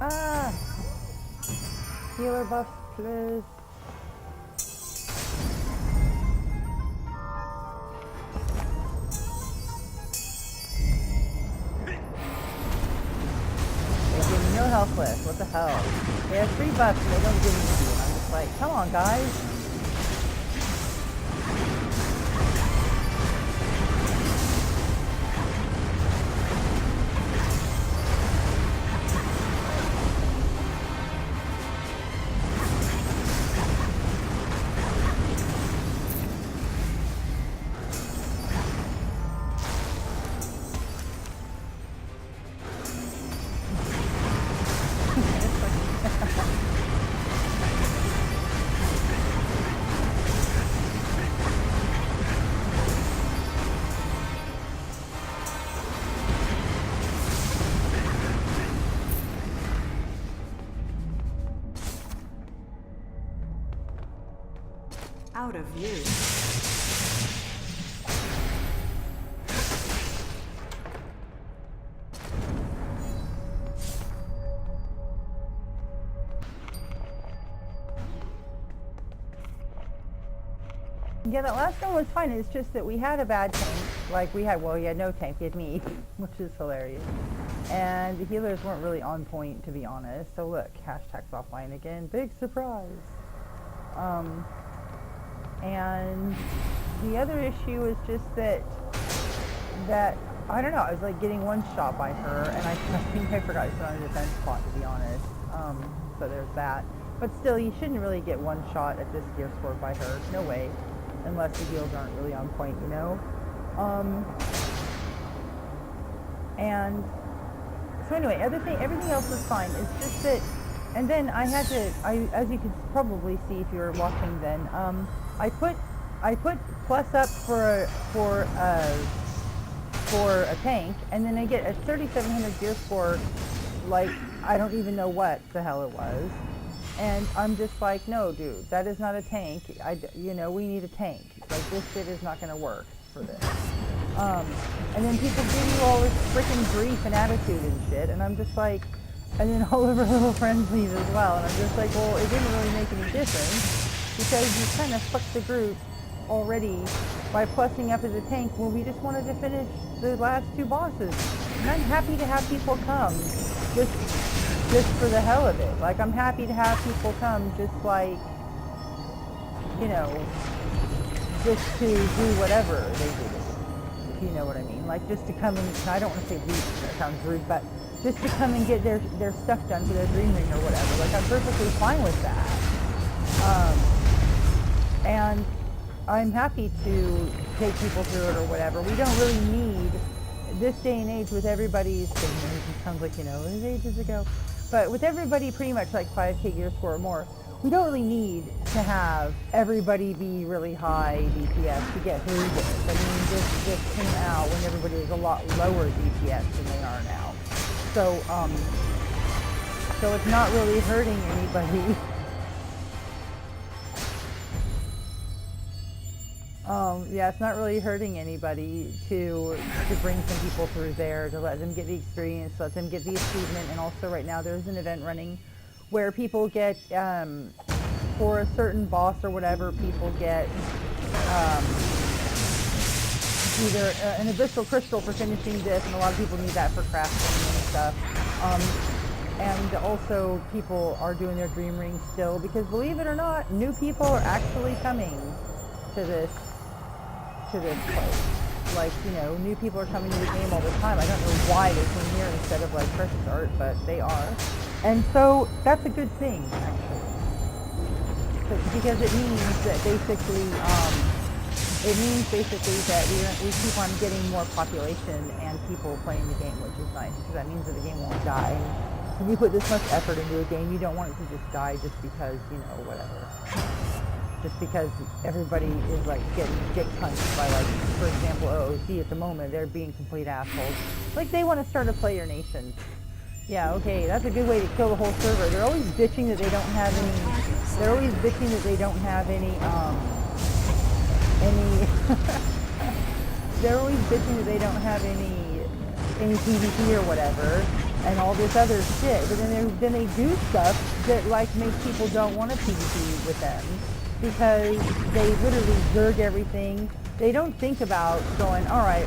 Ah! Healer buffs, please. They give me no health list. What the hell? They have 3 buffs and they don't give them to you. And I'm just like, come on, guys. Out of view. Yeah, that last one was fine. It's just that we had a bad tank. Like we had no tank. We had me, which is hilarious. And the healers weren't really on point, to be honest. So look, hashtag's offline again. Big surprise. And the other issue is just that I don't know, I was like getting one shot by her, and I think I forgot to put on a defense spot, to be honest. So there's that. But still, you shouldn't really get one shot at this gear score by her. No way. Unless the heals aren't really on point, you know? And so anyway, everything else was fine. It's just that, and then I had to, as you could probably see if you were watching then, I put plus up for a tank, and then I get a 3,700 gear score, like I don't even know what the hell it was, and I'm just like, no, dude, that is not a tank. We need a tank. Like this shit is not going to work for this. And then people give you all this freaking grief and attitude and shit, and I'm just like, and then all of her little friends leave as well, and I'm just like, well, it didn't really make any difference. Because you kind of fucked the group already by plussing up as a tank when we just wanted to finish the last 2 bosses. And I'm happy to have people come just for the hell of it. Like, I'm happy to have people come just like, just to do whatever they do, if you know what I mean. Like, just to come and, I don't want to say leave, that sounds rude, but just to come and get their stuff done for their dream ring or whatever. Like, I'm perfectly fine with that. And I'm happy to take people through it or whatever. We don't really need, this day and age with everybody's, it sounds like, ages ago, but with everybody pretty much like 5K gear score or more, we don't really need to have everybody be really high DPS to get through this. I mean, this came out when everybody was a lot lower DPS than they are now. So it's not really hurting anybody. It's not really hurting anybody to bring some people through there, to let them get the experience, let them get the achievement, and also right now there's an event running where people get, for a certain boss or whatever, people get either an abyssal crystal for finishing this, and a lot of people need that for crafting and stuff. And also people are doing their dream ring still, because believe it or not, new people are actually coming to this place. Like, new people are coming to the game all the time. I don't know why they came here instead of like fresh start, but they are. And so that's a good thing, actually. Because it means that basically, that we keep on getting more population and people playing the game, which is nice, because that means that the game won't die. When you put this much effort into a game, you don't want it to just die just because, whatever. Just because everybody is like get punched by, like, for example, OOC at the moment, they're being complete assholes. Like, they want to start a player nation. Yeah, okay, that's a good way to kill the whole server. They're always bitching that they don't have any, they're always bitching that they don't have any they're always bitching that they don't have any PvP or whatever. and all this other shit. But then they do stuff that like make people don't want to PvP with them because they literally zerg everything. They don't think about going, all right,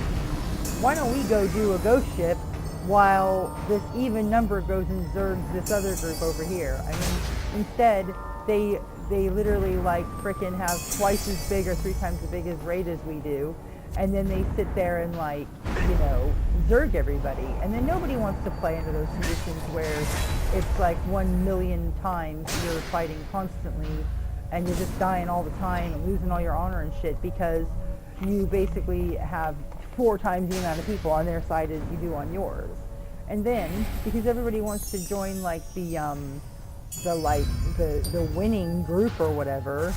why don't we go do a ghost ship while this even number goes and zergs this other group over here. I mean, instead they literally like frickin' have twice as big or 3 times as big as raid as we do, and then they sit there and like, you know, zerg everybody, and then nobody wants to play under those conditions where it's like 1 million times you're fighting constantly and you're just dying all the time and losing all your honor and shit because you basically have 4 times the amount of people on their side as you do on yours. And then because everybody wants to join like the winning group or whatever,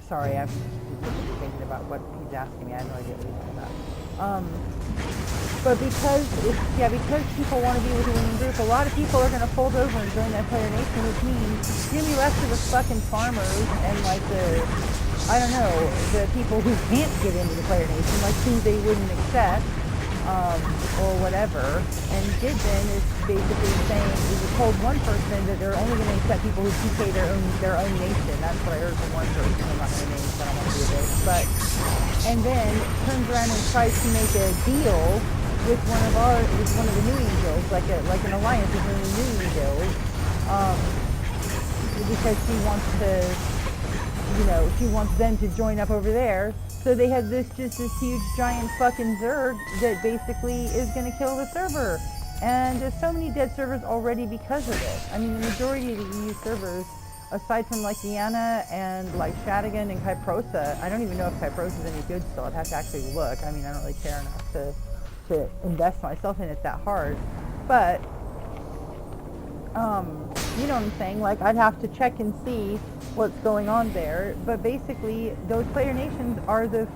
sorry, I'm thinking about what he's asking me. I have no idea what he's talking about. But because people want to be with a winning group, a lot of people are going to fold over and join that player nation, which means you're going to be left to the fucking farmers and like the people who can't get into the player nation, like who they wouldn't accept, or whatever. And Gidden is basically saying, he told one person that they're only going to accept people who PK their own nation. That's what I heard from one person. I'm not going to name it, I don't want to do this. But, and then turns around and tries to make a deal with one of the New Angels, like an alliance with one of the New Angels, because she wants to, you know, she wants them to join up over there. So they have this huge giant fucking zerg that basically is going to kill the server. And there's so many dead servers already because of it. I mean, the majority of the EU servers, aside from like Diana and like Shadigan and Kyprosa, I don't even know if Kyprosa is any good still. I'd have to actually look. I mean, I don't really care enough to invest myself in it that hard. But, you know what I'm saying? Like, I'd have to check and see what's going on there. But basically, those player nations are the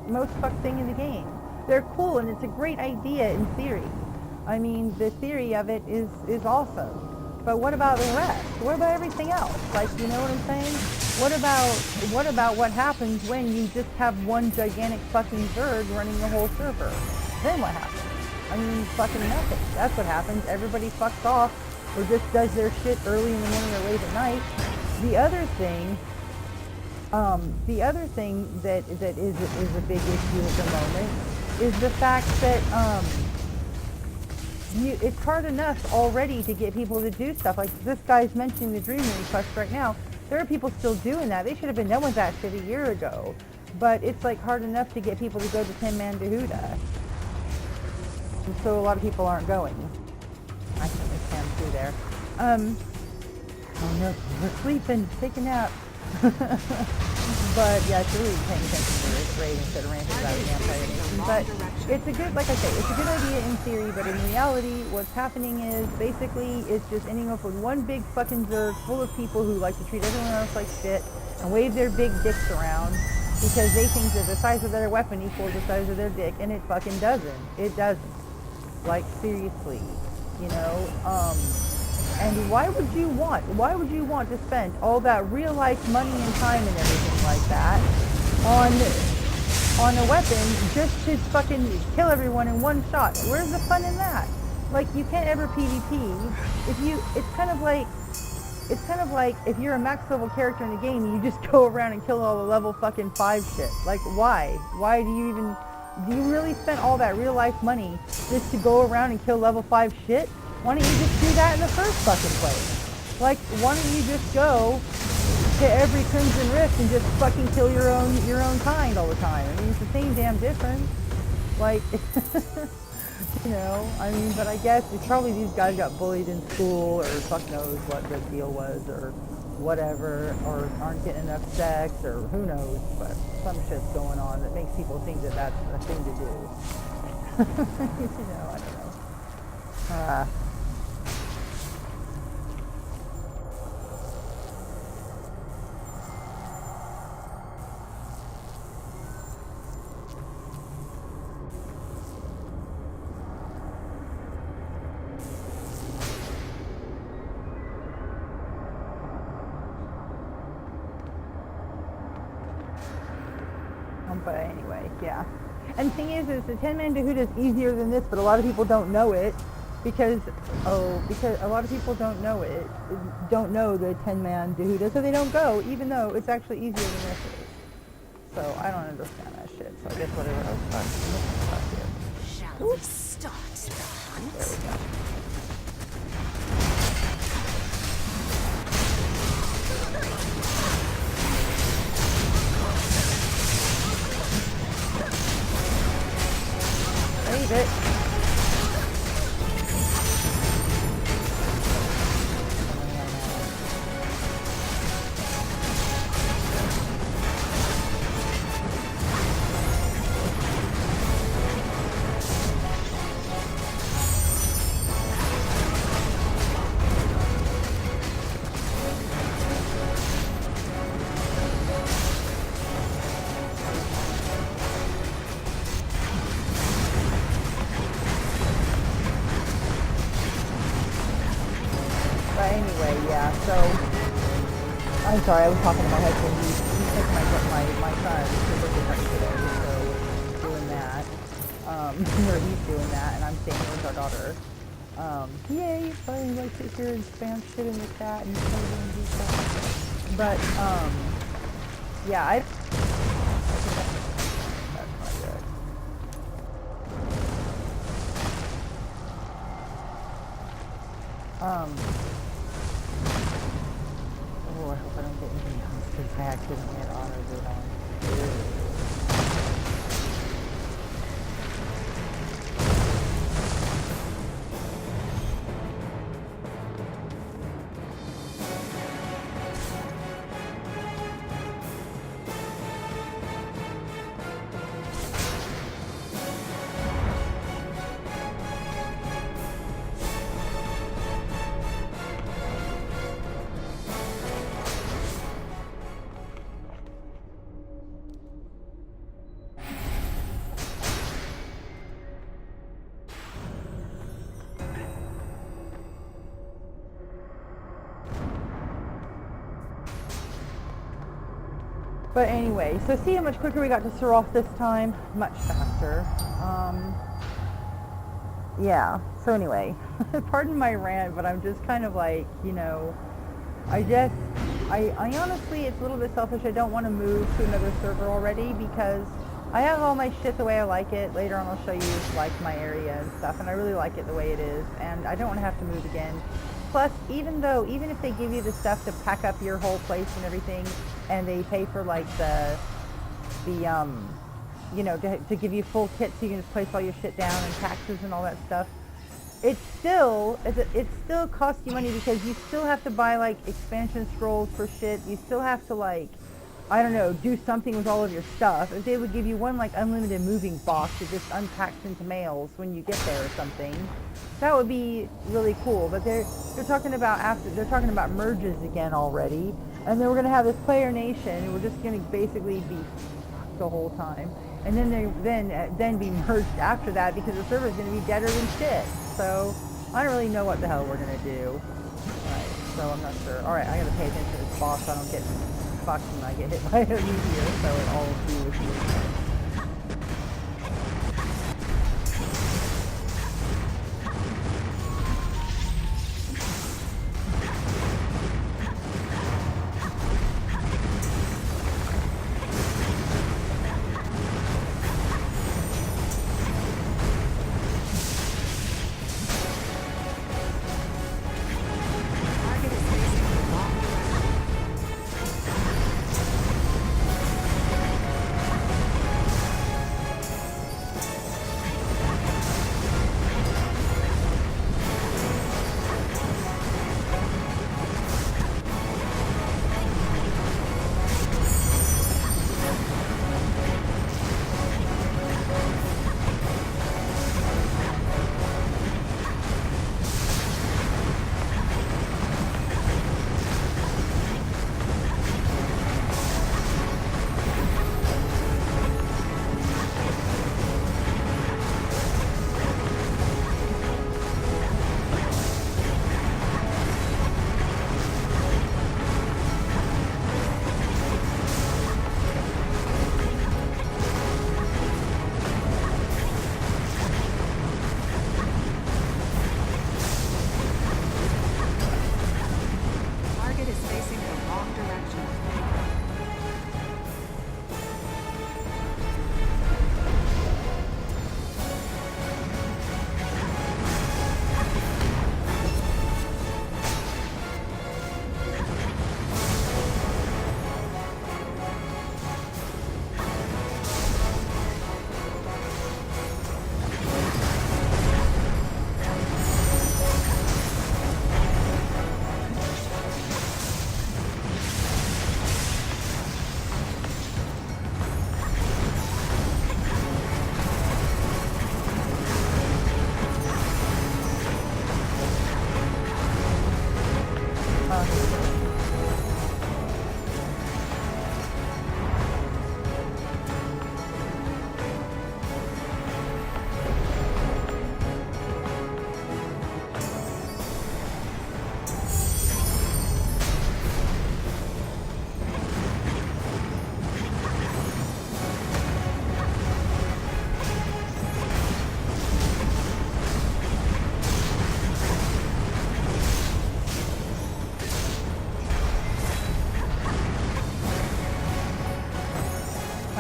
most fucked thing in the game. They're cool, and it's a great idea in theory. I mean, the theory of it is awesome. But what about the rest? What about everything else? Like, you know what I'm saying? What about what happens when you just have one gigantic fucking zerg running the whole server? Then what happens? I mean, fucking nothing. That's what happens. Everybody fucks off or just does their shit early in the morning or late at night. The other thing that is a big issue at the moment is the fact that it's hard enough already to get people to do stuff. Like this guy's mentioning the Dream Request right now. There are people still doing that. They should have been done with that shit a year ago. But it's like hard enough to get people to go to 10-man Dahuda. And so a lot of people aren't going. I certainly can through there. Oh no, we're sleeping, take a nap. But yeah, it's really paying attention to this raid instead of ranting about the Vampire Nation. But it's a good, like I say, it's a good idea in theory, but in reality, what's happening is basically it's just ending up with one big fucking zerg full of people who like to treat everyone else like shit and wave their big dicks around because they think that the size of their weapon equals the size of their dick, and it fucking doesn't. It doesn't. Like, seriously, you know, and why would you want to spend all that real life money and time and everything like that on a weapon just to fucking kill everyone in one shot? Where's the fun in that? Like, you can't ever PvP. It's kind of like if you're a max level character in a game, you just go around and kill all the level fucking 5 shit. Like, why? Why do you really spend all that real life money just to go around and kill level 5 shit? Why don't you just do that in the first fucking place? Like, why don't you just go to every Crimson Rift and just fucking kill your own kind all the time? I mean, it's the same damn difference. Like, you know, I mean, but I guess it's probably these guys got bullied in school or fuck knows what the deal was or whatever, or aren't getting enough sex, or who knows, but some shit's going on that makes people think that that's a thing to do. You know, I don't know. But anyway, yeah. And the thing is the 10-man Dahuda is easier than this, but a lot of people don't know it because a lot of people don't know the 10-man Dahuda, so they don't go, even though it's actually easier than this is. So I don't understand that shit. So I guess whatever else here. Shall we start the hunt? There we go. Save it. Anyway, yeah, so I'm sorry, I was talking to my husband. He's taking my son to birthday party today, so doing that. Or he's doing that, and I'm staying with our daughter. Yay, probably like sit here and spam shit in the chat and do stuff. But yeah, I think that's not good. Oh, I hope I don't get anything else because I accidentally had auto boot on. But anyway, so see how much quicker we got to Serp this time? Much faster. Yeah, so anyway, pardon my rant, but I'm just kind of like, you know, I honestly, it's a little bit selfish. I don't want to move to another server already because I have all my shit the way I like it. Later on I'll show you like my area and stuff, and I really like it the way it is, and I don't want to have to move again. Plus, even if they give you the stuff to pack up your whole place and everything, and they pay for like the you know, to give you full kit so you can just place all your shit down and taxes and all that stuff, it still costs you money because you still have to buy like expansion scrolls for shit. You still have to like, I don't know, do something with all of your stuff. If they would give you one like unlimited moving box that just unpacks into mails when you get there or something, that would be really cool. But they're talking about merges again already, and then we're gonna have this player nation, and we're just gonna basically be the whole time, and then be merged after that because the server's gonna be deader than shit. So I don't really know what the hell we're gonna do. Right, so I'm not sure. All right, I gotta pay attention to this boss so I don't get fucked when I get hit by a meteor. So it all do with you.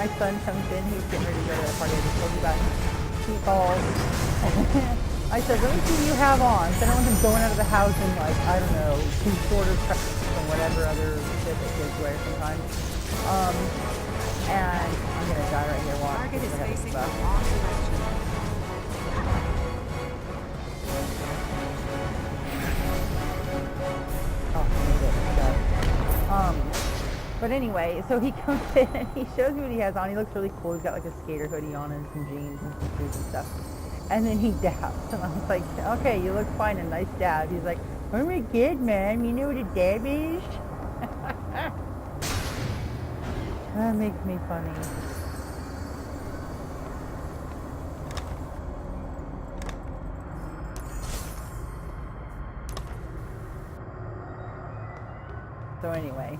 my son comes in, he's getting ready to go to that party I just told you about. He calls. I said, let me see what you have on. So I don't want him going out of the house in like, I don't know, 2 quarter tracks and whatever other shit that kids wear sometimes. And I'm gonna die right here. Watch. Target is I got this facing the stuff. wrong direction. Oh, I made it. But anyway, so he comes in and he shows me what he has on. He looks really cool. He's got like a skater hoodie on and some jeans and some shoes and stuff. And then he dabs. And I was like, okay, you look fine, a nice dab. He's like, oh my god, man, you know what a dab is? That makes me funny. So anyway.